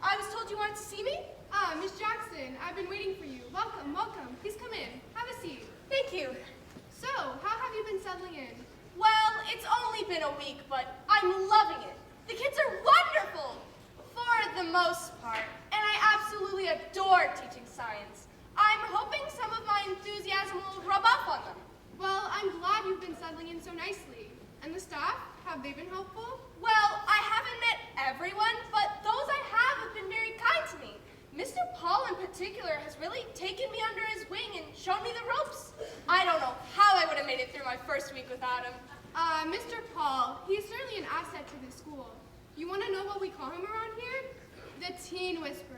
I was told you wanted to see me? Ah, Miss Jackson, I've been waiting for you. Welcome, welcome. Please come in. Have a seat. Thank you. So, how have you been settling in? Well, it's only been a week, but I'm loving it. The kids are wonderful, for the most part, and I absolutely adore teaching science. I'm hoping some of my enthusiasm will rub off on them. Well, I'm glad you've been settling in so nicely. And the staff, have they been helpful? Well, I haven't met everyone, but those I have been very kind to me. Mr. Paul in particular has really taken me under his wing and shown me the ropes. I don't know how I would have made it through my first week without him. Mr. Paul, he's certainly an asset to the school. You want to know what we call him around here? The Teen Whisperer.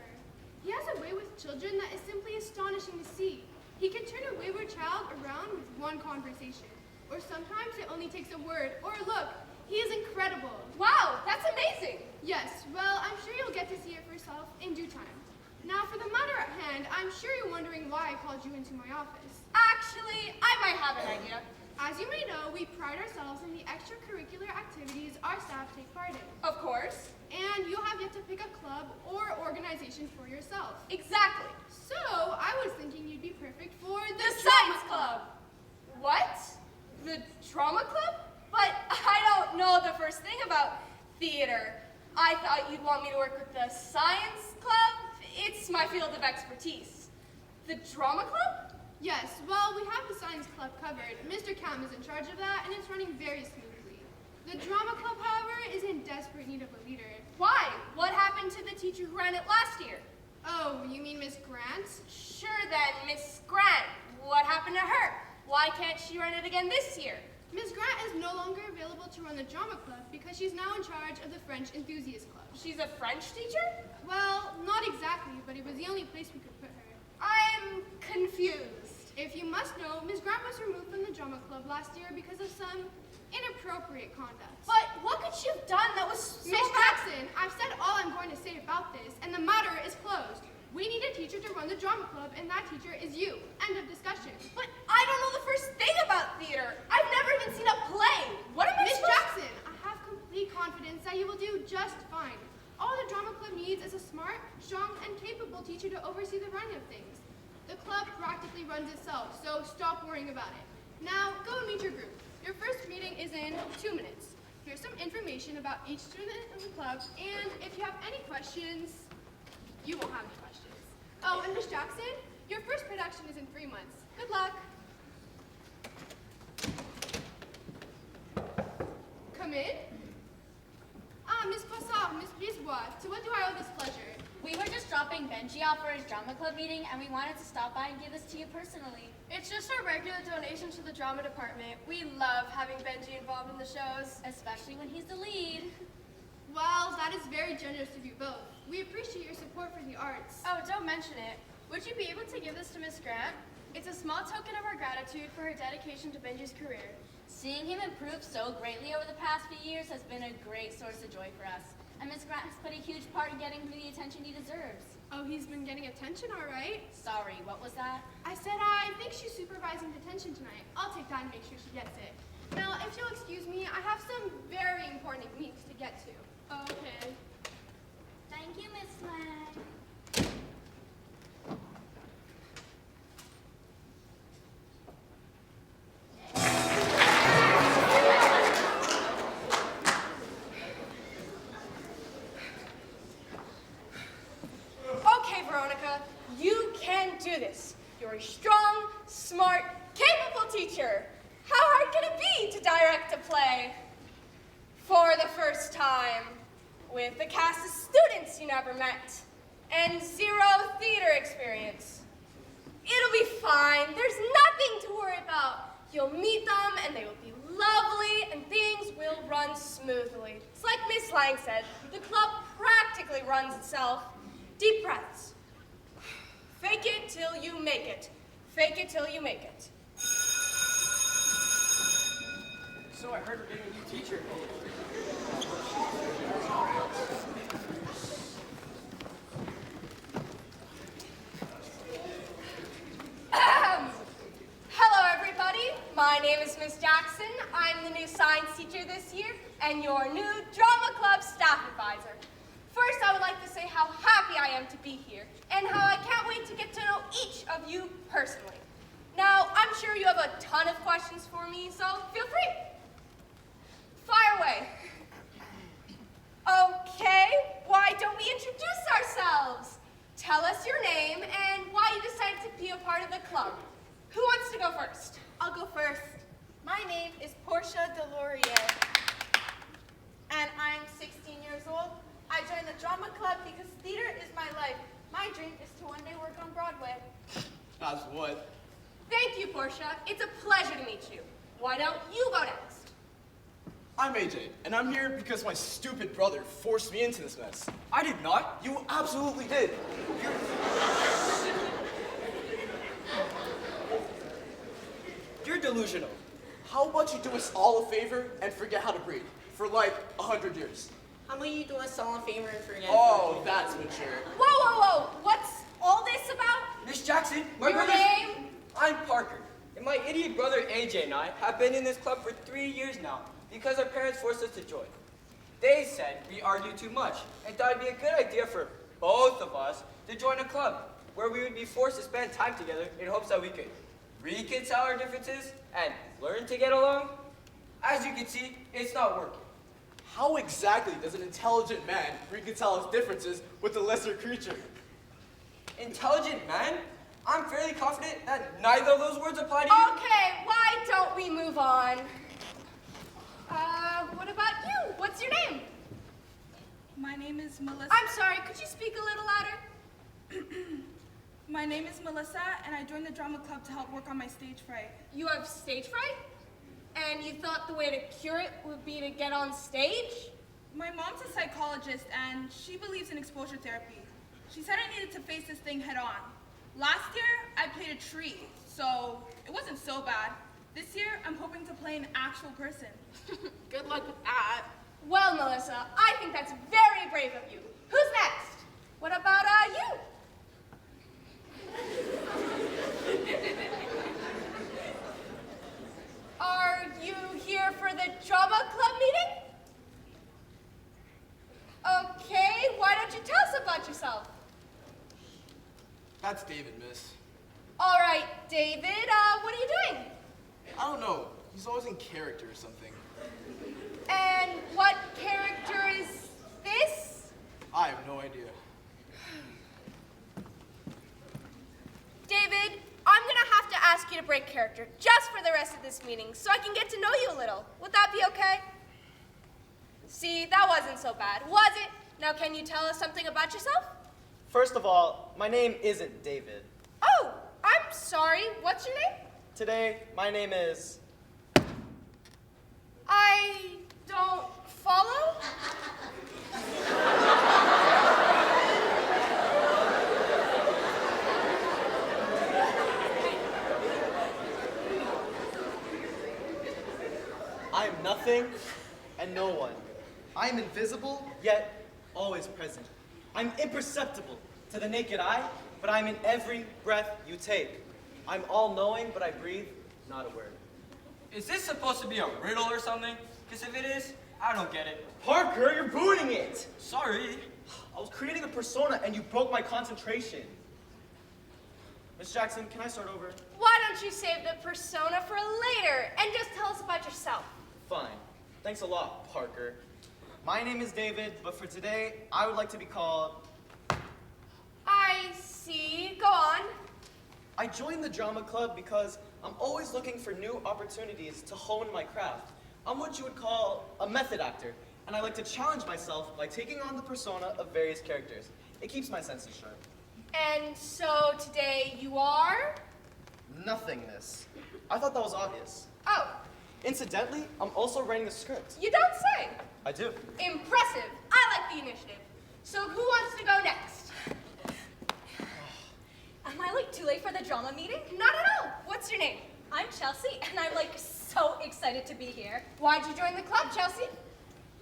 He has a way with children that is simply astonishing to see. He can turn a wayward child around with one conversation. Or sometimes it only takes a word or a look. He is incredible. Wow, that's amazing. Yes, well, I'm sure you'll get to see it for yourself in due time. Now, for the matter at hand, I'm sure you're wondering why I called you into my office. Actually, I might have an idea. As you may know, we pride ourselves in the extracurricular activities our staff take part in. Of course. And you have yet to pick a club or organization for yourself. Exactly. So, I was thinking you'd be perfect for the Science Club. What? The Drama Club? But I don't know the first thing about theater. I thought you'd want me to work with the Science Club. It's my field of expertise. The Drama Club? Yes, well, we have the Science Club covered. Mr. Cam is in charge of that, and it's running very smoothly. The Drama Club, however, is in desperate need of a leader. Why? What happened to the teacher who ran it last year? Oh, you mean Miss Grant? Sure then, Miss Grant. What happened to her? Why can't she run it again this year? Miss Grant is no longer available to run the Drama Club because she's now in charge of the French Enthusiast Club. She's a French teacher? Well, not exactly, but it was the only place we could put her. I'm confused. If you must know, Miss Grant was removed from the Drama Club last year because of some inappropriate conduct. But what could she have done that was so Miss Jackson, I've said all I'm going to say about this, and the matter is closed. We need a teacher to run the Drama Club, and that teacher is you. End of discussion. But I don't know the first thing about theater. I've never even seen a play. What am I Miss supposed Jackson, I have complete confidence that you will do just fine. All the Drama Club needs is a smart, strong, and capable teacher to oversee the running of things. The club practically runs itself, so stop worrying about it. Now, go and meet your group. Your first meeting is in 2 minutes. Here's some information about each student in the club, and if you have any questions, you won't have any questions. Oh, and Miss Jackson, your first production is in 3 months. Good luck. Come in. Ah, Miss Poisson, Miss Brisebois, to what do I owe this pleasure? We were just dropping Benji off for his drama club meeting, and we wanted to stop by and give this to you personally. It's just our regular donation to the drama department. We love having Benji involved in the shows. Especially when he's the lead. Well, that is very generous of you both. We appreciate your support for the arts. Oh, don't mention it. Would you be able to give this to Miss Grant? It's a small token of our gratitude for her dedication to Benji's career. Seeing him improve so greatly over the past few years has been a great source of joy for us. And Miss Grant has played a huge part in getting him the attention he deserves. Oh, he's been getting attention, all right. Sorry, what was that? I said I think she's supervising detention tonight. I'll take that and make sure she gets it. Now, if you'll excuse me, I have some very important meetings to get to. Okay. Thank you, Miss Flag. Okay, Veronica, you can do this. You're a strong, smart, capable teacher. How hard can it be to direct a play? For the first time, with a cast of students you never met, and 0 theater experience. It'll be fine. There's nothing to worry about. You'll meet them, and they will be lovely, and things will run smoothly. It's like Miss Lang said, the club practically runs itself. Deep breaths. Fake it till you make it. Fake it till you make it. So I heard we're getting a new teacher. Hello, everybody. My name is Miss Jackson. I'm the new science teacher this year and your new drama club staff advisor. First, I would would like to say how happy I am to be here, and how I can't wait to get to know each of you personally. Now, I'm sure you have a ton of questions for me, so feel free. Fire away. Okay, why don't we introduce ourselves? Tell us your name and why you decided to be a part of the club. Who wants to go first? I'll go first. My name is Portia Delorier, and I'm 16 years old. I joined the drama club because theater is my life. My dream is to one day work on Broadway. That's what. Thank you, Portia. It's a pleasure to meet you. Why don't you go next? I'm AJ, and I'm here because my stupid brother forced me into this mess. I did not. You absolutely did. You're delusional. How about you do us all a favor and forget how to breathe for like 100 years? How about you do us all a favor and forget? Oh, that's mature. Whoa, whoa, whoa! What's all this about? Miss Jackson, my Your brother's... name? I'm Parker, and my idiot brother AJ and I have been in this club for 3 years now because our parents forced us to join. They said we argued too much and thought it'd be a good idea for both of us to join a club where we would be forced to spend time together in hopes that we could reconcile our differences and learn to get along. As you can see, it's not working. How exactly does an intelligent man reconcile his differences with a lesser creature? Intelligent man? I'm fairly confident that neither of those words apply to you. Okay, why don't we move on? What about you? What's your name? My name is Melissa. I'm sorry, could you speak a little louder? My name is Melissa, and I joined the drama club to help work on my stage fright. You have stage fright? And you thought the way to cure it would be to get on stage? My mom's a psychologist, and she believes in exposure therapy. She said I needed to face this thing head on. Last year, I played a tree, so it wasn't so bad. This year, I'm hoping to play an actual person. Good luck with that. Well, Melissa, I think that's very brave of you. Who's next? What about, you? Are you here for the drama club meeting? Okay, why don't you tell us about yourself? That's David, miss. All right, David, what are you doing? I don't know. He's always in character or something. And what character is this? I have no idea. David, I'm gonna have to ask you to break character just for the rest of this meeting so I can get to know you a little. Would that be okay? See, that wasn't so bad, was it? Now can you tell us something about yourself? First of all, my name isn't David. Oh, I'm sorry. What's your name? Today, my name is... I don't follow. I'm nothing and no one. I'm invisible, yet always present. I'm imperceptible to the naked eye, but I'm in every breath you take. I'm all-knowing, but I breathe not a word. Is this supposed to be a riddle or something? Because if it is, I don't get it. Parker, you're ruining it! Sorry. I was creating a persona and you broke my concentration. Miss Jackson, can I start over? Why don't you save the persona for later and just tell us about yourself? Fine. Thanks a lot, Parker. My name is David, but for today, I would like to be called... I see. Go on. I joined the drama club because I'm always looking for new opportunities to hone my craft. I'm what you would call a method actor, and I like to challenge myself by taking on the persona of various characters. It keeps my senses sharp. And so today you are? Nothingness. I thought that was obvious. Oh, Incidentally, I'm also writing a script. you don't say. I do. Impressive. I like the initiative. So who wants to go next? Am I like too late for the drama meeting? Not at all. What's your name? I'm Chelsea, and I'm like so excited to be here. Why'd you join the club, Chelsea?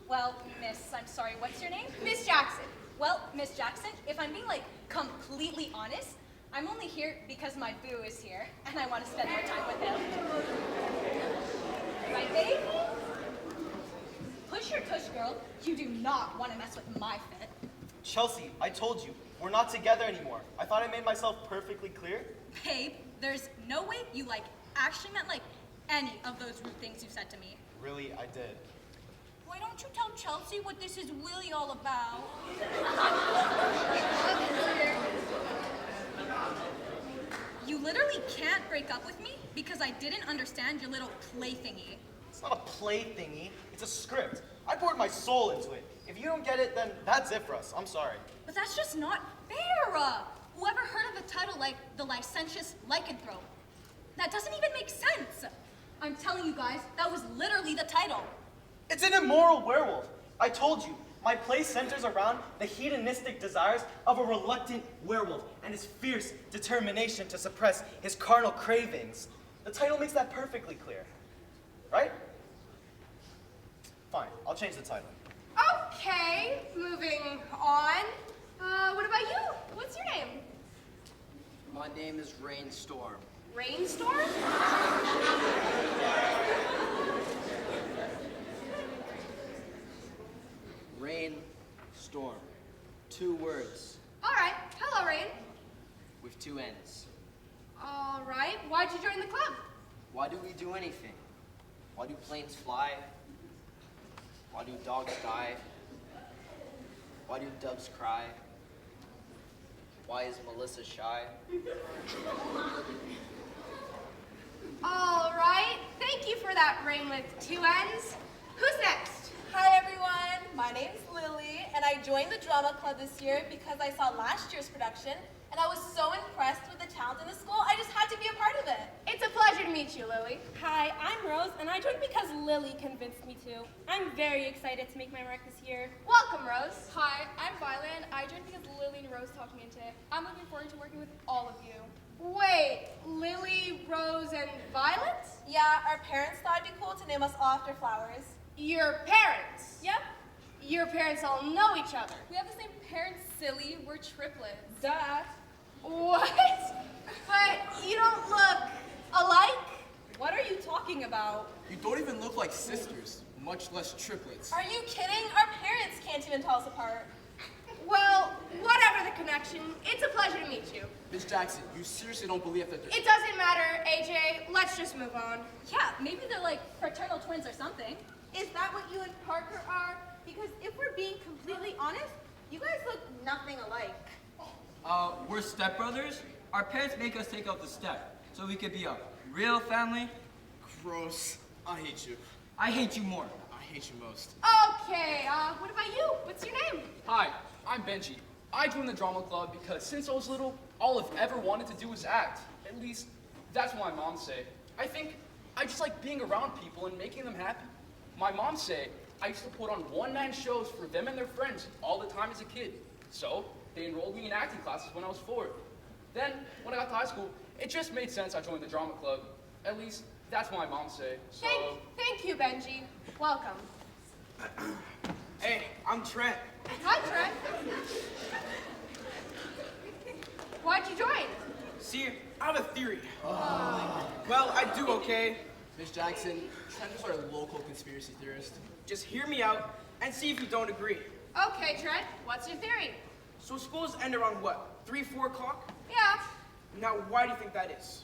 Well, Miss, I'm sorry, what's your name? Miss Jackson. Well, Miss Jackson, if I'm being like completely honest, I'm only here because my boo is here, and I want to spend more time with him. Right, babe? Push your tush, girl. You do not want to mess with my fit. Chelsea, I told you, we're not together anymore. I thought I made myself perfectly clear. Babe, there's no way you actually meant any of those rude things you said to me. Really, I did. Why don't you tell Chelsea what this is really all about? You literally can't break up with me because I didn't understand your little play thingy. It's not a play thingy. It's a script. I poured my soul into it. If you don't get it, then that's it for us. I'm sorry. But that's just not fair. Whoever heard of the title The Licentious Lycanthrope? That doesn't even make sense. I'm telling you guys, that was literally the title. It's an immoral werewolf. I told you, my play centers around the hedonistic desires of a reluctant werewolf and his fierce determination to suppress his carnal cravings. The title makes that perfectly clear. Right? Fine, I'll change the title. Okay, moving on. What about you? What's your name? My name is Rainstorm. Rainstorm? Rainstorm. 2 words All right. Hello, Rain. with 2 ends. All right. Why'd you join the club? Why do we do anything? Why do planes fly? Why do dogs die? Why do doves cry? Why is Melissa shy? All right. Thank you for that, Rain with 2 ends. Who's next? Hi everyone, my name's Lily, and I joined the drama club this year because I saw last year's production, and I was so impressed with the talent in the school, I just had to be a part of it. It's a pleasure to meet you, Lily. Hi, I'm Rose, and I joined because Lily convinced me to. I'm very excited to make my mark this year. Welcome, Rose. Hi, I'm Violet, and I joined because Lily and Rose talked me into it. I'm looking forward to working with all of you. Wait, Lily, Rose, and Violet? Yeah, our parents thought it'd be cool to name us all after flowers. Your parents? Yep, Your parents all know each other. we have the same parents, silly. We're triplets. Duh. What? But you don't look alike? What are you talking about? You don't even look like sisters, much less triplets. Are you kidding? Our parents can't even tell us apart. Well, whatever the connection, it's a pleasure to meet you. Miss Jackson, you seriously don't believe that It doesn't matter, AJ. Let's just move on. Yeah, maybe they're fraternal twins or something. Is that what you and Parker are? Because if we're being completely honest, you guys look nothing alike. We're stepbrothers. Our parents make us take out the step so we could be a real family. Gross. I hate you. I hate you more. I hate you most. Okay, what about you? What's your name? Hi, I'm Benji. I joined the drama club because since I was little, all I've ever wanted to do was act. At least, that's what my mom say. I think I just like being around people and making them happy. My mom say I used to put on one-man shows for them and their friends all the time as a kid. So, they enrolled me in acting classes when I was 4. Then, when I got to high school, it just made sense I joined the drama club. At least, that's what my mom say. So, Thank you, Benji. Welcome. Hey, I'm Trent. Hi, Trent. Why'd you join? See, I have a theory. Well, I do, okay? Miss Jackson, Trent is our local conspiracy theorist. Just hear me out and see if you don't agree. Okay, Trent. What's your theory? So schools end around what, 3, 4 o'clock? Yeah. Now, why do you think that is?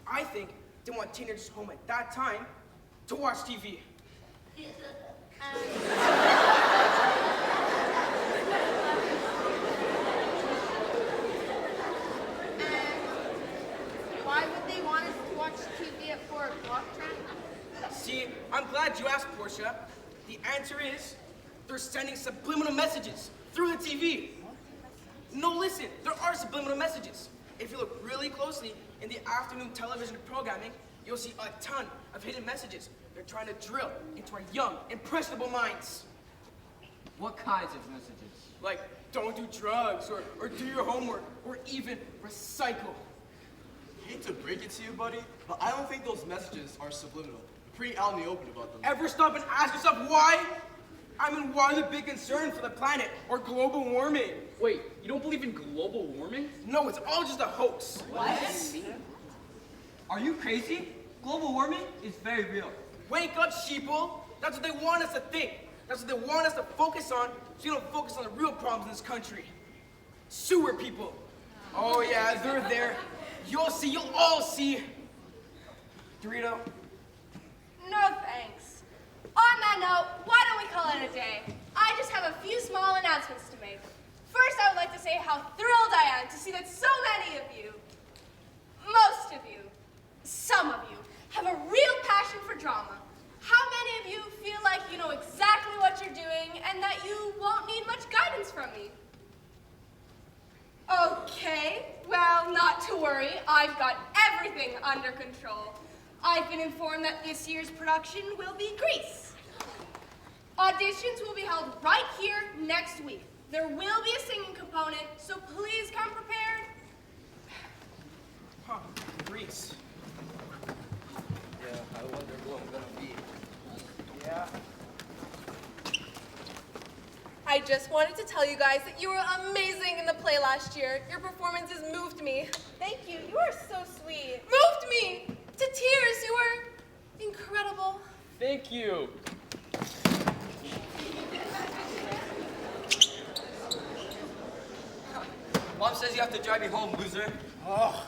I think they want teenagers home at that time to watch TV. Why would they want us to watch TV at 4 o'clock, Trent? See, I'm glad you asked, Portia. The answer is they're sending subliminal messages through the TV. No, listen, there are subliminal messages. If you look really closely in the afternoon television programming, you'll see a ton of hidden messages. They're trying to drill into our young, impressionable minds. What kinds of messages? Like, don't do drugs, or do your homework, or even recycle. Hate to break it to you, buddy, but I don't think those messages are subliminal. We're pretty out in the open about them. Ever stop and ask yourself why? I mean, why the big concern for the planet or global warming? wait, you don't believe in global warming? No, it's all just a hoax. What? Are you crazy? Global warming is very real. Wake up, sheeple. That's what they want us to think. That's what they want us to focus on so you don't focus on the real problems in this country. Sewer people. Oh yeah, they're there. You'll see, you'll all see. Dorito? No thanks. On that note, why don't we call it a day? I just have a few small announcements to make. First, I would like to say how thrilled I am to see that so many of you, most of you, some of you, have a real passion for drama. How many of you feel like you know exactly what you're doing and that you won't need much guidance from me? Okay, well, not to worry. I've got everything under control. I've been informed that this year's production will be Grease. Auditions will be held right here next week. There will be a singing component, so please come prepared. Huh, Grease. Yeah, I wonder who I'm gonna be. Yeah. I just wanted to tell you guys that you were amazing in the play last year. Your performances moved me. Thank you. You are so sweet. Moved me to tears. You were incredible. Thank you. Mom says you have to drive me home, loser. Oh,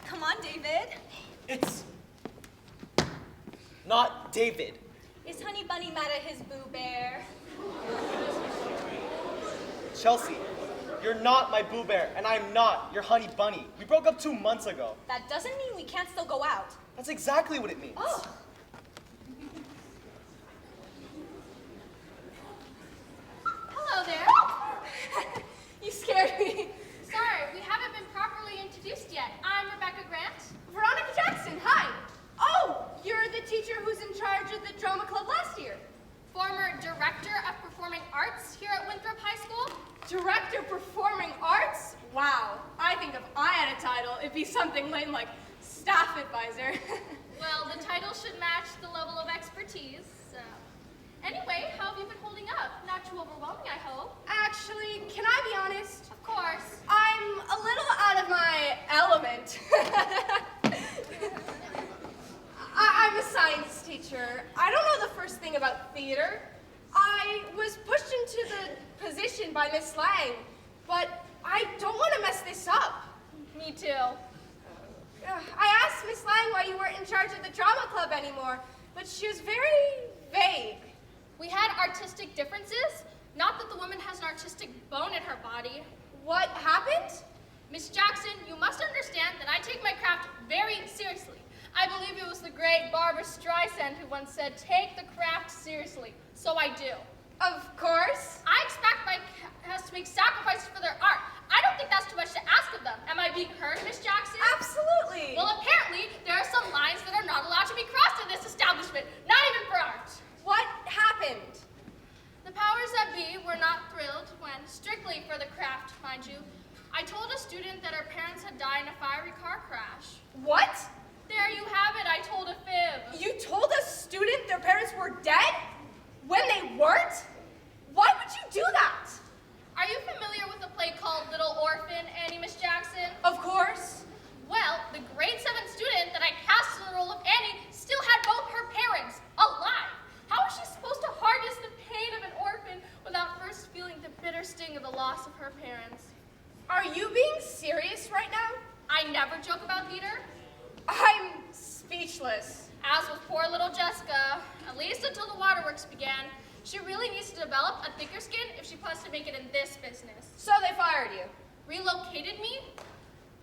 Come on, David. It's not David. Is Honey Bunny mad at his Boo Bear? Chelsea, you're not my Boo Bear, and I'm not your Honey Bunny. We broke up 2 months ago. That doesn't mean we can't still go out. That's exactly what it means. Oh. Hello there. You scared me. Sorry, we haven't been properly introduced yet. I'm Rebecca Grant. Veronica Jackson, hi. Oh, you're the teacher who's in charge of the drama club last year. Former Director of Performing Arts here at Winthrop High School. Director of Performing Arts? Wow. I think if I had a title, it'd be something lame like staff advisor. Well, the title should match the level of expertise. Anyway, how have you been holding up? Not too overwhelming, I hope. Actually, can I be honest? Of course. I'm a little out of my element. I'm a science teacher. I don't know the first thing about theater. I was pushed into the position by Miss Lang, but I don't want to mess this up. Me too. I asked Miss Lang why you weren't in charge of the drama club anymore, but she was very vague. We had artistic differences. Not that the woman has an artistic bone in her body. What happened? Miss Jackson, you must understand that I take my craft very seriously. I believe it was the great Barbara Streisand who once said, "Take the craft seriously." So I do. Of course. I expect my cast to make sacrifices for their art. I don't think that's too much to ask of them. Am I being heard, Miss Jackson? Absolutely. Well, apparently, there are some lines that are not allowed to be crossed in this establishment, not even for art. What happened? The powers that be were not thrilled when, strictly for the craft, mind you, I told a student that her parents had died in a fiery car crash. What? There you have it, I told a fib. You told a student their parents were dead? When they weren't? Why would you do that? Are you familiar with a play called Little Orphan, Annie, Miss Jackson? Of course. Well, the grade 7 student that I cast in the role of Annie still had both her parents alive. How is she supposed to harness the pain of an orphan without first feeling the bitter sting of the loss of her parents? Are you being serious right now? I never joke about theater. I'm speechless. As with poor little Jessica, at least until the waterworks began, she really needs to develop a thicker skin if she plans to make it in this business. So they fired you. Relocated me?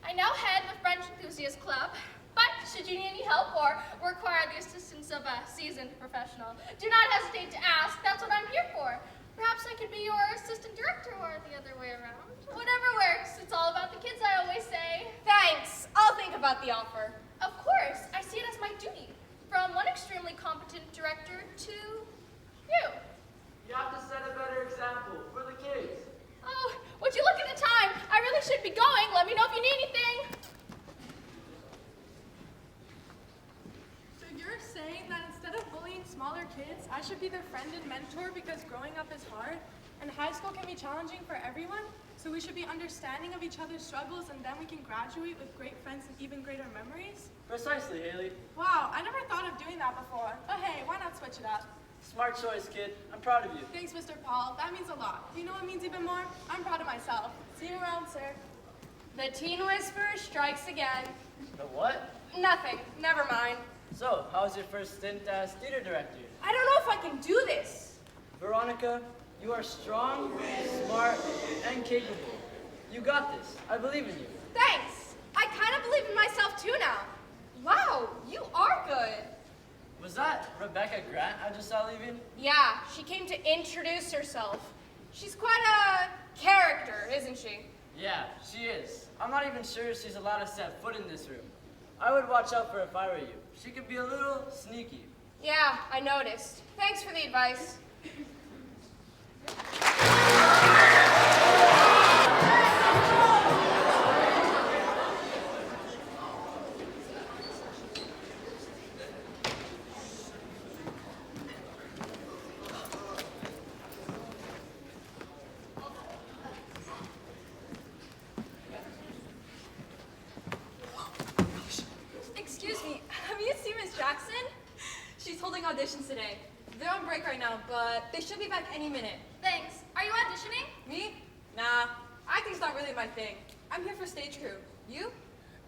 I now head the French Enthusiast Club, but should you need any help or require the assistance of a seasoned professional, do not hesitate to ask. That's what I'm here for. Perhaps I could be your assistant director or the other way around. Whatever works. It's all about the kids, I always say. Thanks. I'll think about the offer. Of course. I see it as my duty. From one extremely competent director to you. You have to set a better example for the kids. Oh, would you look at the time? I really should be going. Let me know if you need anything. So you're saying that instead of bullying smaller kids, I should be their friend and mentor because growing up is hard, and high school can be challenging for everyone, so we should be understanding of each other's struggles, and then we can graduate with great friends and even greater memories? Precisely, Haley. Wow, I never thought of doing that before. But hey, why not switch it up? Smart choice, kid. I'm proud of you. Thanks, Mr. Paul. That means a lot. You know what means even more? I'm proud of myself. See you around, sir. The teen whisperer strikes again. The what? Nothing. Never mind. So, how was your first stint as theater director? I don't know if I can do this. Veronica, you are strong, smart, and capable. You got this. I believe in you. Thanks. I kind of believe in myself too now. Wow, you are good. Was that Rebecca Grant I just saw leaving? Yeah, she came to introduce herself. She's quite a character, isn't she? Yeah, she is. I'm not even sure she's allowed to set foot in this room. I would watch out for her if I were you. She could be a little sneaky. Yeah, I noticed. Thanks for the advice. Excuse me, have you seen Miss Jackson? She's holding auditions today. They're on break right now, but they should be back any minute. Thanks. Are you auditioning? Me? Nah, acting's not really my thing. I'm here for stage crew. You?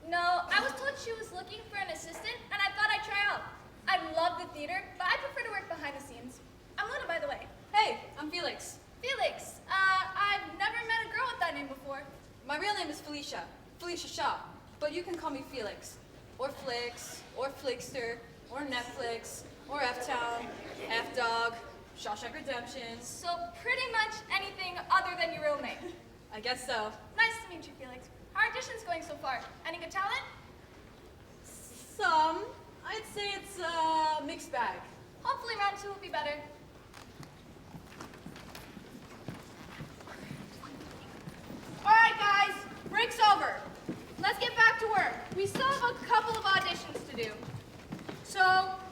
No, I was told she was looking for an assistant, and I thought I'd try out. I love the theater, but I prefer to work behind the scenes. I'm Luna, by the way. Hey, I'm Felix. Felix. I've never met a girl with that name before. My real name is Felicia. Felicia Shaw. But you can call me Felix. Or Flix, or Flixter, or Netflix, or F-Town, F-Dog, Shawshank Redemption. So pretty much anything other than your real name. I guess so. Nice to meet you, Felix. How are auditions going so far? Any good talent? Some. I'd say it's a mixed bag. Hopefully round 2 will be better. All right, guys, break's over. Let's get back to work. We still have a couple of auditions to do. So,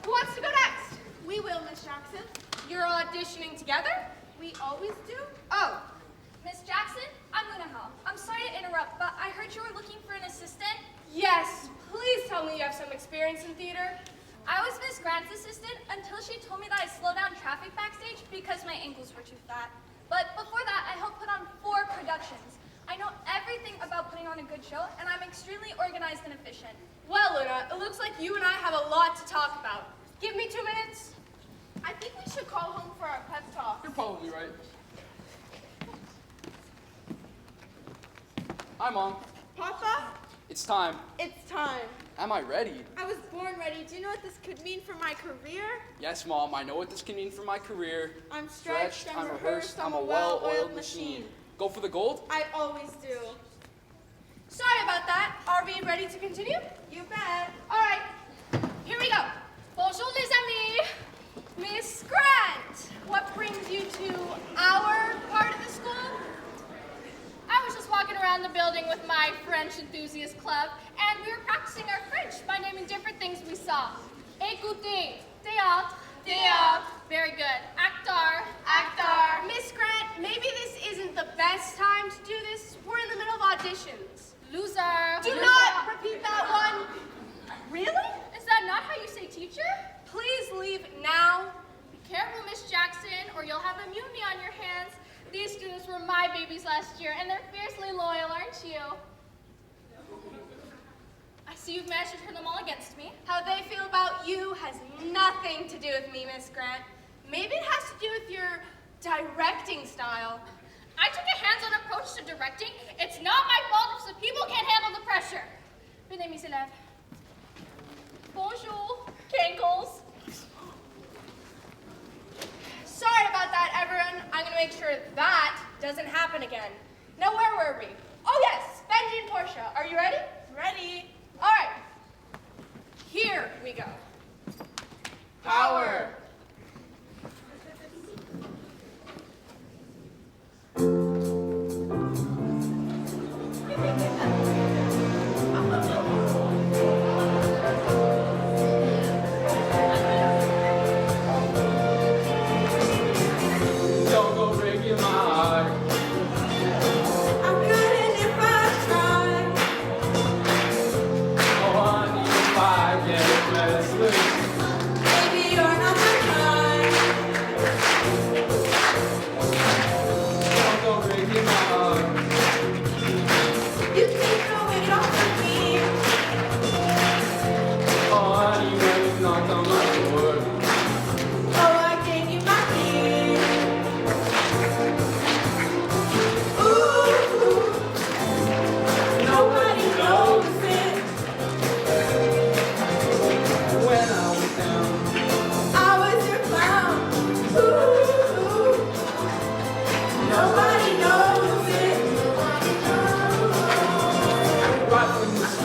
who wants to go next? We will, Miss Jackson. You're auditioning together? We always do. Oh, Miss Jackson, I'm Luna Hall. I'm sorry to interrupt, but I heard you were looking for an assistant. yes. Please tell me you have some experience in theater. I was Miss Grant's assistant until she told me that I slowed down traffic backstage because my ankles were too fat. But before that, I helped put on 4 productions. I know everything about putting on a good show, and I'm extremely organized and efficient. Well, Luna, it looks like you and I have a lot to talk about. Give me 2 minutes. I think we should call home for our pep talk. You're probably right. Hi, Mom. Papa, It's time. it's time. Am I ready? I was born ready. Do you know what this could mean for my career? Yes, Mom, I know what this can mean for my career. I'm stretched, I'm rehearsed, I'm a well-oiled machine. Go for the gold? I always do. Sorry about that. Are we ready to continue? You bet. All right, here we go. Bonjour, les amis. Miss Grant, what brings you to our part of the school? I was just walking around the building with my French enthusiast club, and we were practicing our French by naming different things we saw. Écoutez, théâtre, théâtre. Very good. Acteur, acteur. Miss Grant, maybe this isn't the best time to do this. We're in the middle of auditions. Loser. Do loser. not repeat that one. Really? Is that not how you say teacher? Please leave now. Be careful, Miss Jackson, or you'll have a mutiny on your hands. These students were my babies last year, and they're fiercely loyal, aren't you? I see you've managed to turn them all against me. How they feel about you has nothing to do with me, Miss Grant. Maybe it has to do with your directing style. I took a hands-on approach to directing. It's not my fault if the people can't handle the pressure. Venez, mes élèves. Bonjour, cankles. Sorry about that, everyone. I'm gonna make sure that doesn't happen again. Now, where were we? Oh yes, Benji and Portia. Are you ready? Ready. All right. Here we go. Power! Don't go breaking my heart. I couldn't if I tried. Oh, honey, if I get restless. Maybe you're not the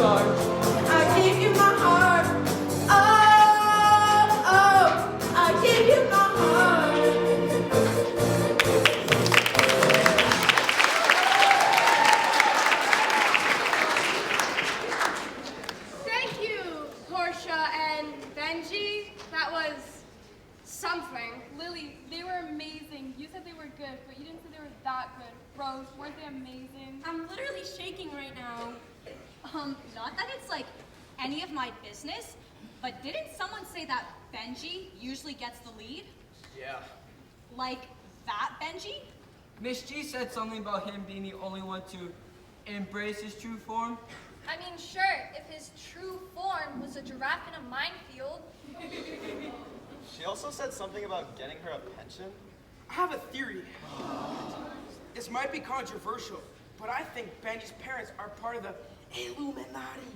start. I give you my heart. Oh, oh, I give you my heart. Thank you, Portia and Benji. That was something. Lily, they were amazing. You said they were good, but you didn't say they were that good. Rose, weren't they amazing? I'm literally shaking right now. Not that it's like any of my business, but didn't someone say that Benji usually gets the lead? Yeah. Like that Benji? Miss G said something about him being the only one to embrace his true form. I mean, sure, if his true form was a giraffe in a minefield. She also said something about getting her a pension. I have a theory. This might be controversial, but I think Benji's parents are part of the Illuminati.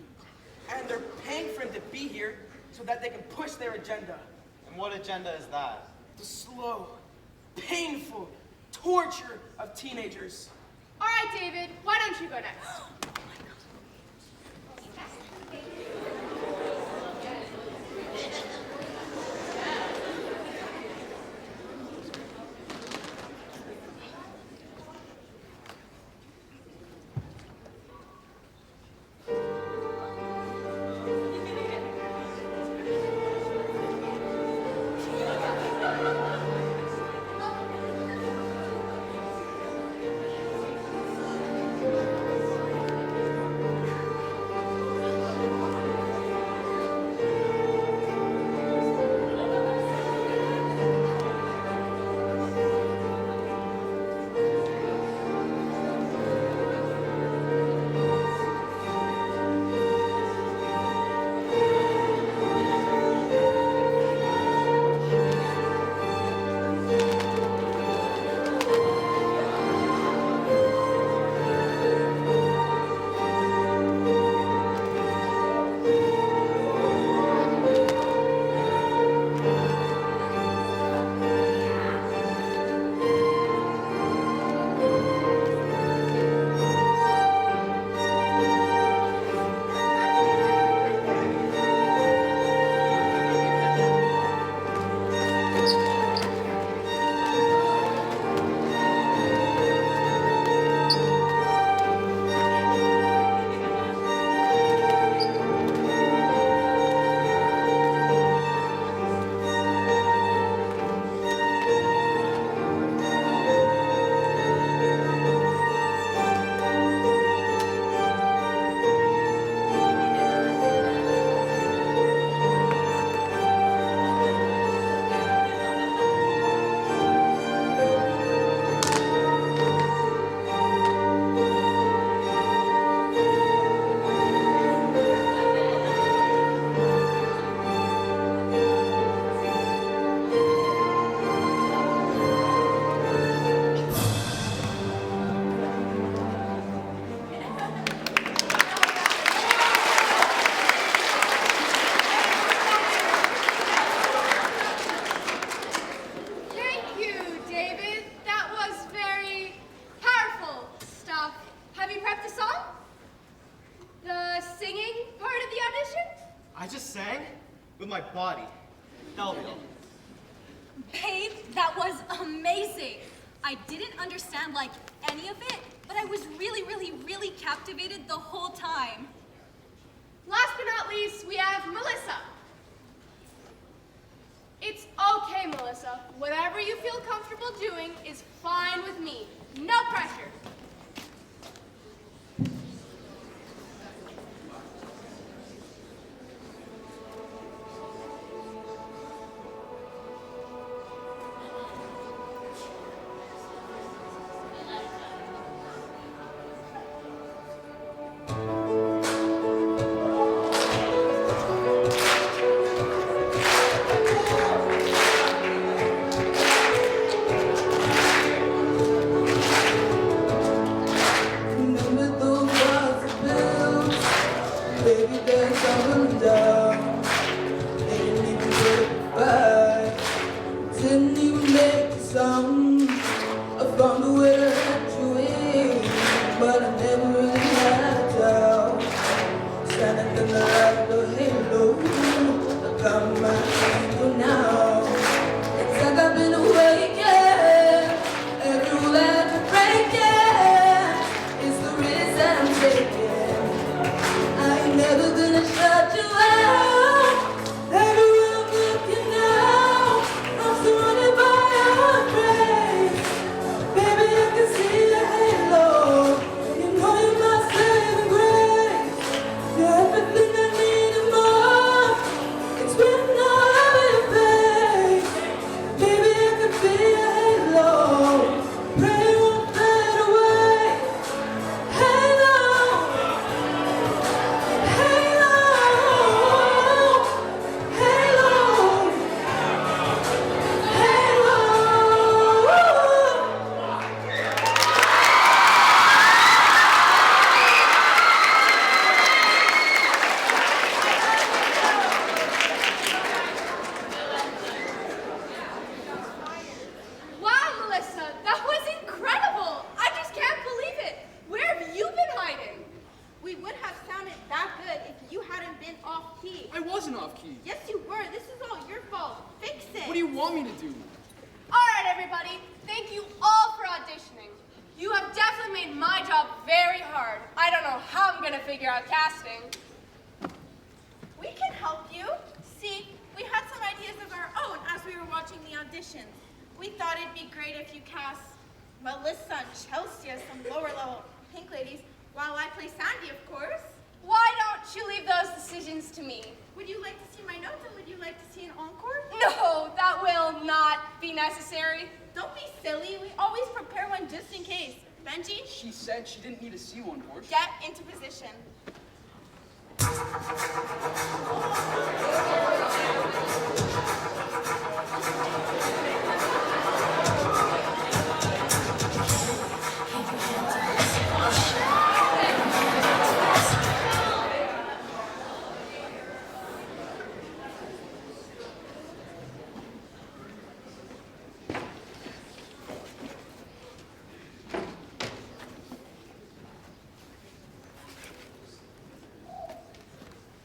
And they're paying for him to be here so that they can push their agenda. And what agenda is that? The slow, painful torture of teenagers. All right, David, why don't you go next? I just sang with my body. That'll be all. Babe, that was amazing. I didn't understand like any of it, but I was really captivated the whole time. Last but not least, we have Melissa. It's okay, Melissa. Whatever you feel comfortable doing is fine with me. No pressure. made my job very hard. I don't know how I'm gonna figure out casting. We can help you. See, we had some ideas of our own as we were watching the auditions. We thought it'd be great if you cast Melissa and Chelsea as some lower level pink ladies, while I play Sandy, of course. Why don't you leave those decisions to me? Would you like to see my notes, and would you like to see an encore? No, that will not be necessary. Don't be silly. We always prepare one just in case. Benji? She said she didn't need to see one, Porsche. Get into position.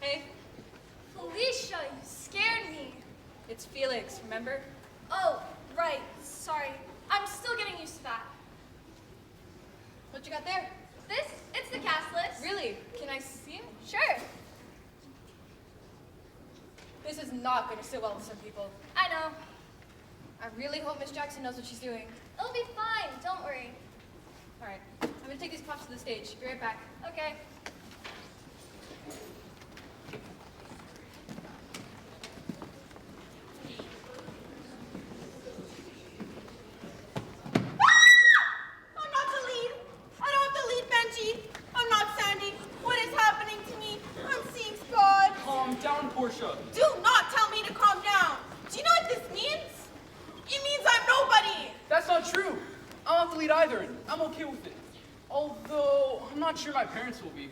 Hey, Felicia, you scared me. it's Felix, remember? Oh, right. Sorry. I'm still getting used to that. What you got there? It's the cast list. Really? Can I see it? Sure. This is not going to sit well with some people. I know. I really hope Miss Jackson knows what she's doing. It'll be fine. Don't worry. All right, I'm going to take these props to the stage. Be right back. Okay. I'm not the lead. I don't have the lead, Benji. I'm not Sandy. What is happening to me? I'm seeing spots. Calm down, Portia. Do not tell me to calm down. Do you know what this means? It means I'm nobody. That's not true. I'm not the lead either, and I'm okay with it. Although, I'm not sure my parents will be.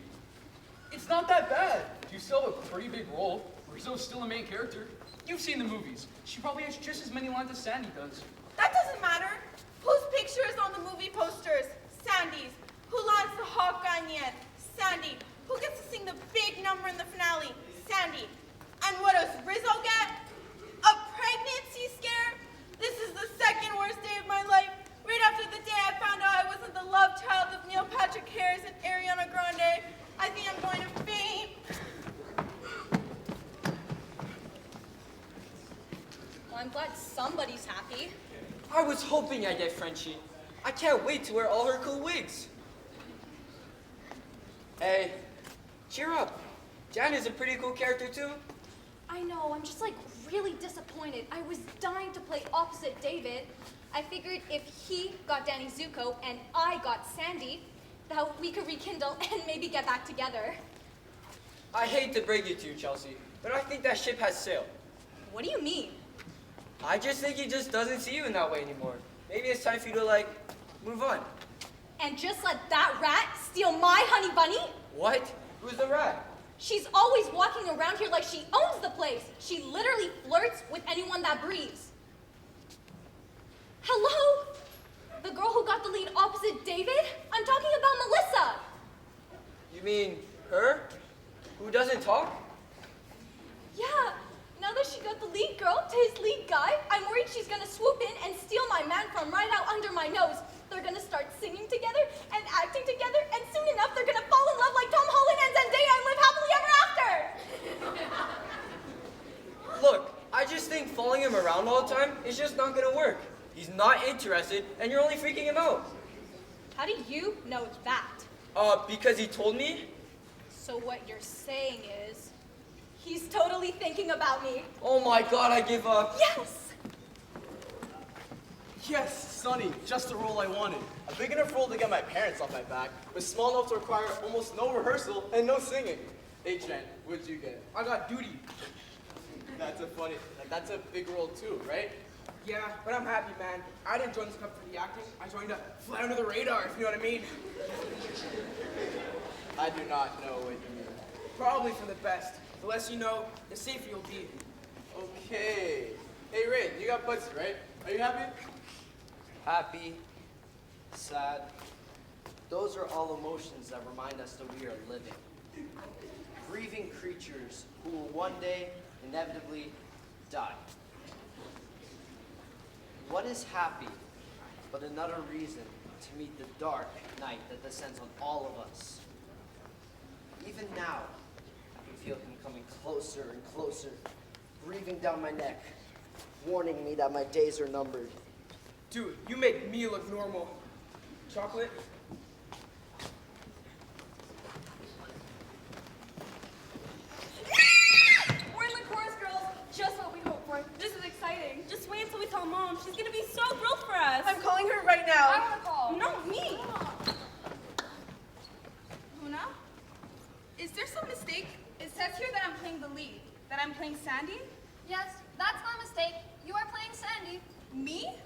It's not that bad. You still have a pretty big role. Rizzo's still a main character. You've seen the movies. She probably has just as many lines as Sandy does. That doesn't matter. Whose picture is on the movie posters? Sandy's. Who lands the Hawkeye in the end? Sandy. Who gets to sing the big number in the finale? Sandy. And what does Rizzo get? A pregnancy scare? This is the second worst day of my life. Right after the day I found out I wasn't the love child of Neil Patrick Harris and Ariana Grande. I think I'm going to faint. Well, I'm glad somebody's happy. I was hoping I'd get Frenchie. I can't wait to wear all her cool wigs. Hey, cheer up. Jan is a pretty cool character too. I know, I'm just like really disappointed. I was dying to play opposite David. I figured if he got Danny Zuko and I got Sandy, that we could rekindle and maybe get back together. I hate to break it to you, Chelsea, but I think that ship has sailed. What do you mean? I just think he just doesn't see you in that way anymore. Maybe it's time for you to, like, move on. And just let that rat steal my honey bunny? What? Who's the rat? She's always walking around here like she owns the place. She literally flirts with anyone that breathes. Hello? The girl who got the lead opposite David? I'm talking about Melissa. You mean her? Who doesn't talk? Yeah, now that she got the lead girl to his lead guy, I'm worried she's gonna swoop in and steal my man from right out under my nose. They're gonna start singing together and acting together, and soon enough they're gonna fall in love like Tom Holland and Zendaya and live happily ever after. Look, I just think following him around all the time is just not gonna work. He's not interested, and you're only freaking him out. How do you know that? Because he told me. So what you're saying is, he's totally thinking about me. Oh my god, I give up. Yes! Yes, Sonny, just the role I wanted. A big enough role to get my parents off my back, but small enough to require almost no rehearsal and no singing. Hey, Trent, what'd you get? I got duty. That's that's a big role too, right? Yeah, but I'm happy, man. I didn't join this club for the acting. I joined to fly under the radar, if you know what I mean. I do not know what you mean. Probably for the best. The less you know, the safer you'll be. Okay. Hey, Ray, you got pussy, right? Are you happy? Happy, sad. Those are all emotions that remind us that we are living. Grieving creatures who will one day inevitably die. What is happy but another reason to meet the dark night that descends on all of us. Even now, I can feel him coming closer and closer, breathing down my neck, warning me that my days are numbered. Dude, you make me look normal. Chocolate? We're in the chorus, girls. Just what we hoped for. This is exciting. Just wait until we tell Mom. She's gonna be so thrilled for us. I'm calling her right now. I wanna call. No, me. Luna? Is there some mistake? It says here that I'm playing the lead. That I'm playing Sandy? Yes, that's my mistake. You are playing Sandy. Me?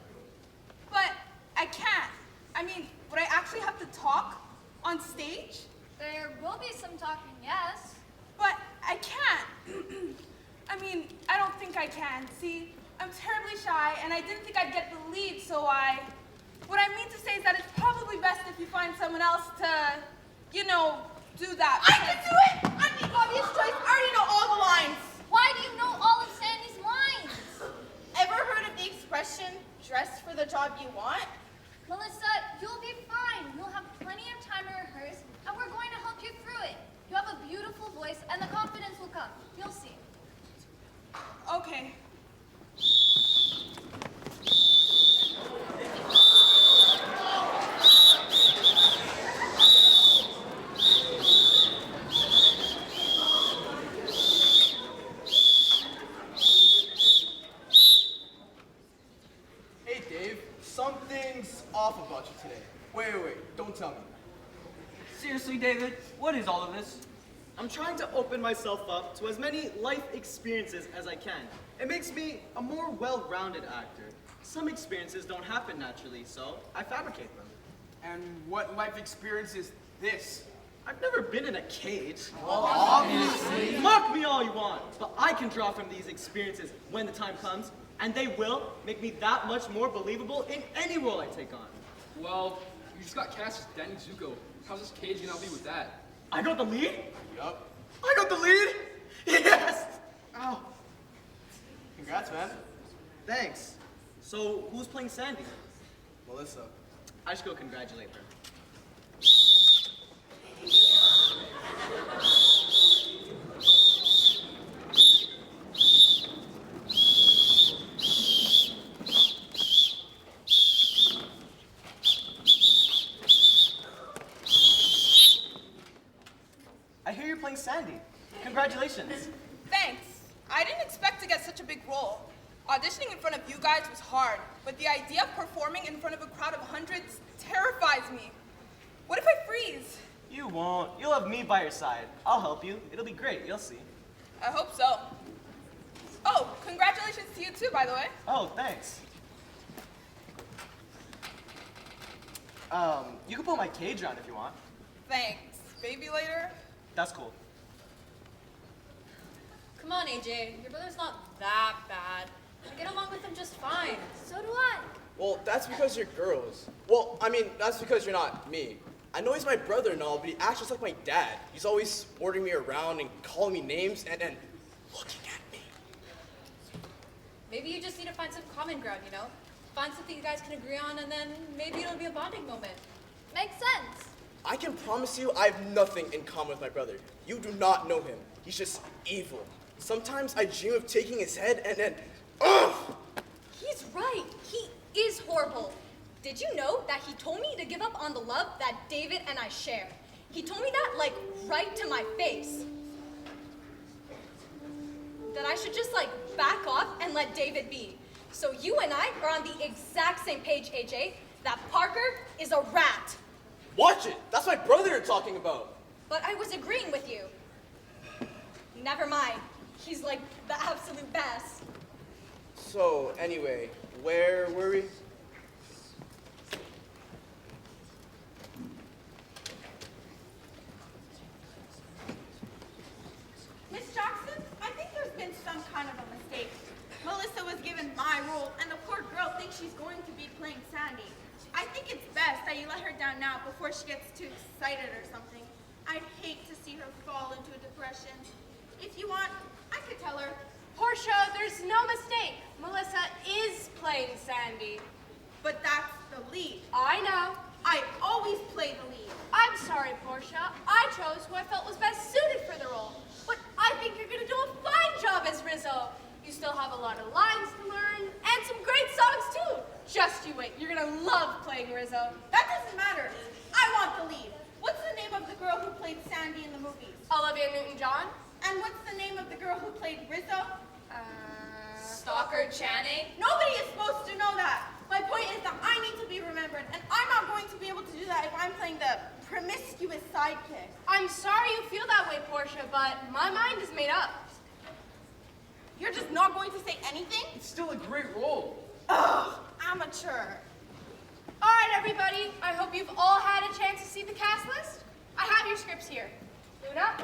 But I can't. I mean, would I actually have to talk on stage? There will be some talking, yes. But I can't. I mean, I don't think I can. See, I'm terribly shy, and I didn't think I'd get the lead, so what I mean to say is that it's probably best if you find someone else to, you know, do that. I can do it! I'm the obvious choice. I already know all the lines. Why do you know all of Sandy's lines? Ever heard of the expression, dress for the job you want? Melissa, you'll be fine. You'll have plenty of time to rehearse, and we're going to help you through it. You have a beautiful voice, and the confidence will come. You'll see. Okay. Hey, Dave. Something's off about you today. Wait. Don't tell me. Seriously, David, what is all of this? I'm trying to open myself up to as many life experiences as I can. It makes me a more well-rounded actor. Some experiences don't happen naturally, so I fabricate them. And what life experience is this? I've never been in a cage. Well, obviously. Mock me all you want, but I can draw from these experiences when the time comes, and they will make me that much more believable in any role I take on. Well, you just got cast as Danny Zuko. How's this cage gonna help you with that? I got the lead? Yup. I got the lead? Yes! Ow. Congrats, man. Thanks. So, who's playing Sandy? Melissa. I should go congratulate her. I hear you're playing Sandy. Congratulations. Thanks. I didn't expect to get such a big role. Auditioning in front of you guys was hard, but the idea of performing in front of a crowd of hundreds terrifies me. What if I freeze? You won't. You'll have me by your side. I'll help you. It'll be great. You'll see. I hope so. Oh, congratulations to you too, by the way. Oh, thanks. You can pull my cage around if you want. Thanks. Maybe later? That's cool. Come on, AJ. Your brother's not that bad. I get along with him just fine. So do I. Well, that's because you're girls. Well, I mean, that's because you're not me. I know he's my brother and all, but he acts just like my dad. He's always ordering me around and calling me names and looking at me. Maybe you just need to find some common ground, you know? Find something you guys can agree on, and then maybe it'll be a bonding moment. Makes sense. I can promise you I have nothing in common with my brother. You do not know him. He's just evil. Sometimes I dream of taking his head and ugh! He's right. He is horrible. Did you know that he told me to give up on the love that David and I share? He told me that, like, right to my face. That I should just, like, back off and let David be. So you and I are on the exact same page, AJ, that Parker is a rat. Watch it! That's my brother you're talking about! But I was agreeing with you. Never mind. He's, like, the absolute best. So, anyway, where were we? Miss Jackson, I think there's been some kind of a mistake. Melissa was given my role, and the poor girl thinks she's going to be playing Sandy. I think it's best that you let her down now before she gets too excited or something. I'd hate to see her fall into a depression. If you want, I could tell her. Portia, there's no mistake. Melissa is playing Sandy. But that's the lead. I know. I always play the lead. I'm sorry, Portia. I chose who I felt was best suited for the role. But I think you're gonna do a fine job as Rizzo. You still have a lot of lines to learn, and some great songs too. Just you wait, you're gonna love playing Rizzo. That doesn't matter. I want the lead. What's the name of the girl who played Sandy in the movies? Olivia Newton-John. And what's the name of the girl who played Rizzo? Stalker Channing? Nobody is supposed to know that. My point is that I need to be remembered, and I'm not going to be able to do that if I'm playing the promiscuous sidekick. I'm sorry you feel that way, Portia, but my mind is made up. You're just not going to say anything? It's still a great role. Ugh, amateur. All right, everybody. I hope you've all had a chance to see the cast list. I have your scripts here. Luna,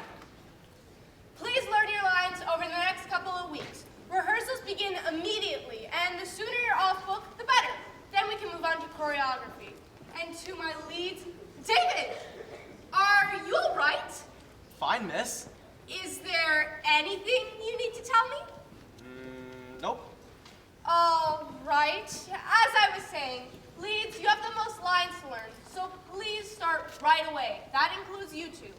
please learn your lines over the next couple of weeks. Rehearsals begin immediately, and the sooner you're off book, the better. Then we can move on to choreography. And to my leads, David, are you all right? Fine, miss. Is there anything you need to tell me? Nope. All right. As I was saying, leads, you have the most lines to learn, so please start right away. That includes you two.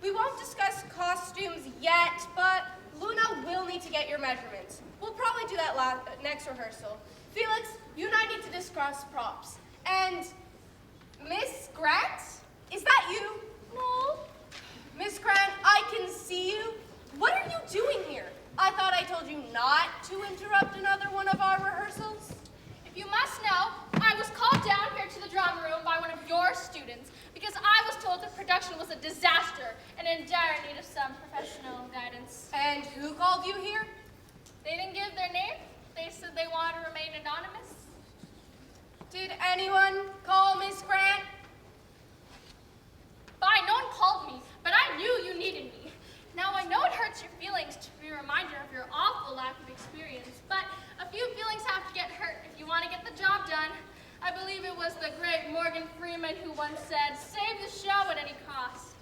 We won't discuss costumes yet, but Luna will need to get your measurements. We'll probably do that next rehearsal. Felix, you and I need to discuss props. And Miss Grant, is that you? No. Miss Grant, I can see you. What are you doing here? I thought I told you not to interrupt another one of our rehearsals. If you must know, I was called down here to the drama room by one of your students because I was told the production was a disaster and in dire need of some professional guidance. And who called you here? They didn't give their name. They said they wanted to remain anonymous. Did anyone call Miss Grant? Fine, no one called me, but I knew you needed me. Now, I know it hurts your feelings to be a reminder of your awful lack of experience, but a few feelings have to get hurt if you want to get the job done. I believe it was the great Morgan Freeman who once said, "Save the show at any cost."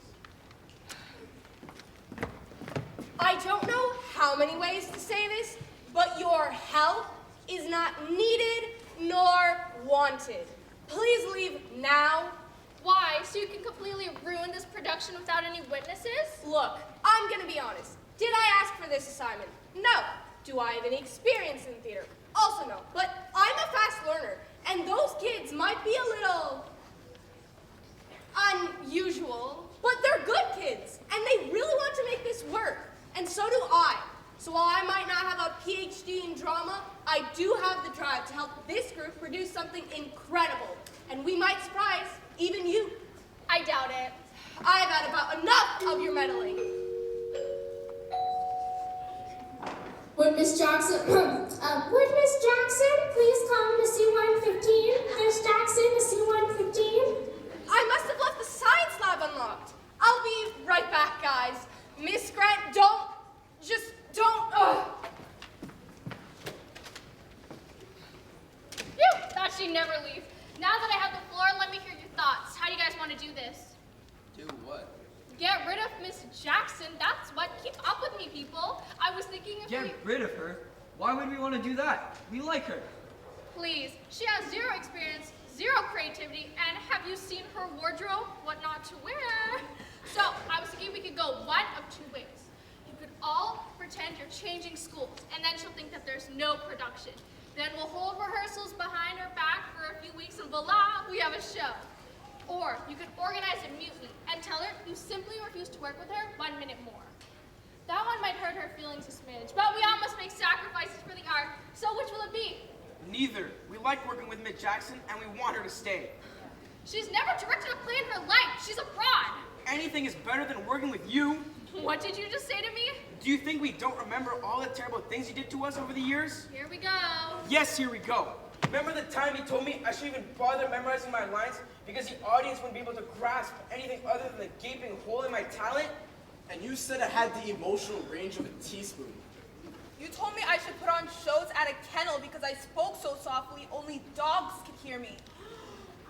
I don't know how many ways to say this, but your help is not needed nor wanted. Please leave now. Why? So you can completely ruin this production without any witnesses? Look, I'm gonna be honest. Did I ask for this assignment? No. Do I have any experience in theater? Also no. But I'm a fast learner, and those kids might be a little unusual, but they're good kids, and they really want to make this work, and so do I. So while I might not have a PhD in drama, I do have the drive to help this group produce something incredible, and we might surprise even you. I doubt it. I've had about enough of your meddling. Would Miss Jackson, please come to C-115? Miss Jackson to C-115? I must have left the science lab unlocked. I'll be right back, guys. Miss Grant, don't. Phew, thought she'd never leave. Now that I have the floor, let me hear your thoughts. How do you guys want to do this? Do what? Get rid of Miss Jackson. That's what. Keep up with me, people. I was thinking if Get rid of her? Why would we want to do that? We like her. Please. She has zero experience, zero creativity, and have you seen her wardrobe? What not to wear? So, I was thinking we could go one of two ways. You could all pretend you're changing schools, and then she'll think that there's no production. Then we'll hold rehearsals behind her back for a few weeks, and voila, we have a show. Or you could organize a mutiny and tell her you simply refuse to work with her 1 minute more. That one might hurt her feelings a smidge, but we all must make sacrifices for the art, so which will it be? Neither. We like working with Miss Jackson, and we want her to stay. She's never directed a play in her life. She's a fraud. Anything is better than working with you. What did you just say to me? Do you think we don't remember all the terrible things you did to us over the years? Here we go. Yes, here we go. Remember the time you told me I shouldn't even bother memorizing my lines because the audience wouldn't be able to grasp anything other than the gaping hole in my talent? And you said I had the emotional range of a teaspoon. You told me I should put on shows at a kennel because I spoke so softly only dogs could hear me.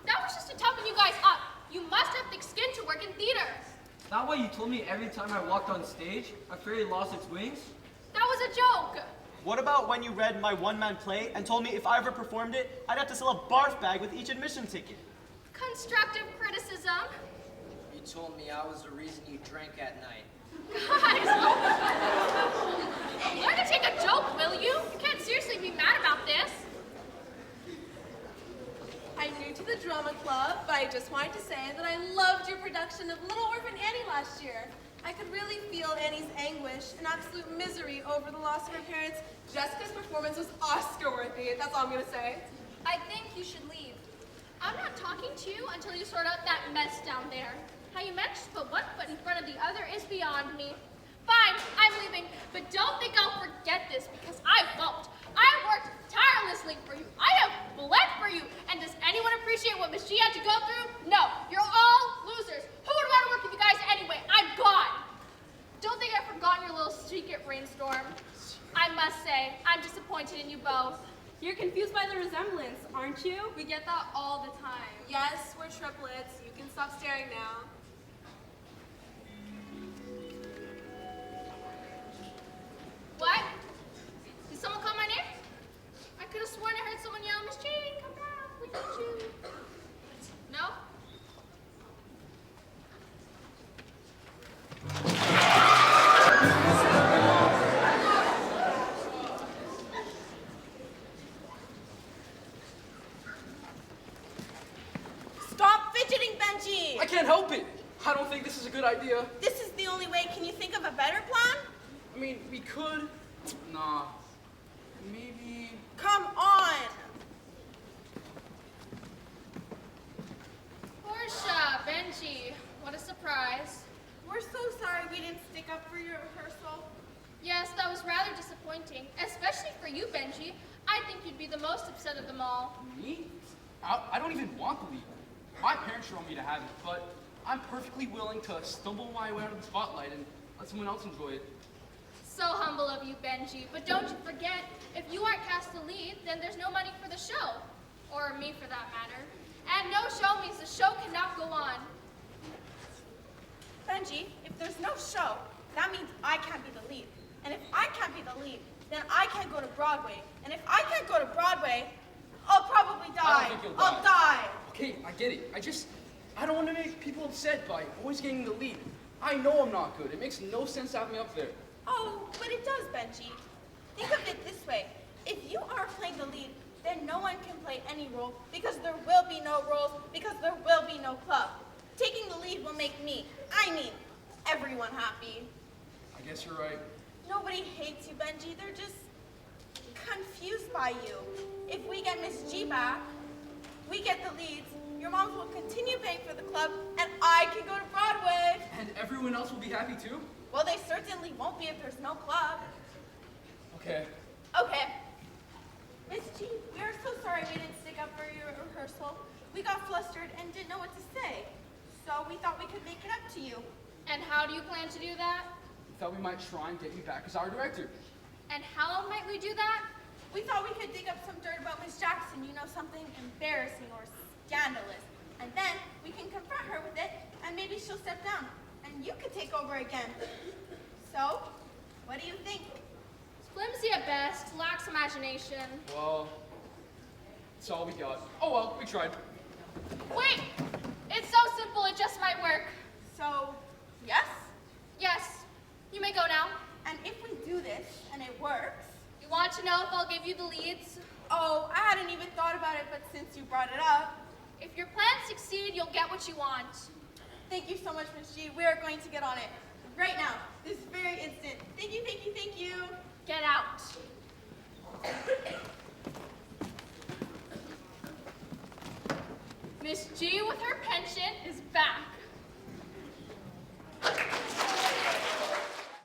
That was just to toughen you guys up. You must have thick skin to work in theater. Is that what you told me every time I walked on stage? A fairy lost its wings? That was a joke. What about when you read my one-man play and told me if I ever performed it, I'd have to sell a barf bag with each admission ticket? Constructive criticism. You told me I was the reason you drank at night. Guys, learn to take a joke, will you? You can't seriously be mad about this. I'm new to the drama club, but I just wanted to say that I loved your production of Little Orphan Annie last year. I could really feel Annie's anguish and absolute misery over the loss of her parents. Jessica's performance was Oscar-worthy. That's all I'm gonna say. I think you should leave. I'm not talking to you until you sort out that mess down there. How you managed to put one foot in front of the other is beyond me. Fine, I'm leaving, but don't think I'll forget this because I won't. I worked tirelessly for you. I have bled for you. And does anyone appreciate what Miss G had to go through? No, you're all losers. Who would want to work with you guys anyway? I'm gone. Don't think I've forgotten your little secret rainstorm. I must say, I'm disappointed in you both. You're confused by the resemblance, aren't you? We get that all the time. Yes, we're triplets. You can stop staring now. What? Did someone call my name? I could have sworn I heard someone yell, Miss Jane, come back, we need you. No? Stop fidgeting, Benji! I can't help it. I don't think this is a good idea. This is the only way. Can you think of a better plan? I mean, we could. Nah. Maybe. Come on! Portia, Benji, what a surprise. We're so sorry we didn't stick up for your rehearsal. Yes, that was rather disappointing, especially for you, Benji. I think you'd be the most upset of them all. Me? I don't even want the lead. My parents want me to have it, but I'm perfectly willing to stumble my way out of the spotlight and let someone else enjoy it. So humble of you, Benji. But don't you forget, if you aren't cast the lead, then there's no money for the show. Or me, for that matter. And no show means the show cannot go on. Benji, if there's no show, that means I can't be the lead. And if I can't be the lead, then I can't go to Broadway. And if I can't go to Broadway, I'll probably die. I don't think you'll I'll die. Okay, I get it. I don't want to make people upset by always getting the lead. I know I'm not good. It makes no sense to have me up there. Oh, but it does, Benji. Think of it this way. If you are playing the lead, then no one can play any role because there will be no roles, because there will be no club. Taking the lead will make me, everyone happy. I guess you're right. Nobody hates you, Benji. They're just confused by you. If we get Miss G back, we get the leads, your moms will continue paying for the club, and I can go to Broadway. And everyone else will be happy too? Well, they certainly won't be if there's no club. Okay. Okay. Miss G, we are so sorry we didn't stick up for your rehearsal. We got flustered and didn't know what to say. So we thought we could make it up to you. And how do you plan to do that? We thought we might try and get you back as our director. And how might we do that? We thought we could dig up some dirt about Miss Jackson, something embarrassing or scandalous. And then we can confront her with it, and maybe she'll step down. And you could take over again. So, what do you think? It's flimsy at best, lacks imagination. Well, it's all we got. Oh well, we tried. Wait! It's so simple, it just might work. So, yes? Yes. You may go now. And if we do this, and it works... You want to know if I'll give you the leads? Oh, I hadn't even thought about it, but since you brought it up... If your plans succeed, you'll get what you want. Thank you so much, Miss G. We are going to get on it. Right now. This very instant. Thank you, thank you, thank you. Get out. Miss G with her pension is back.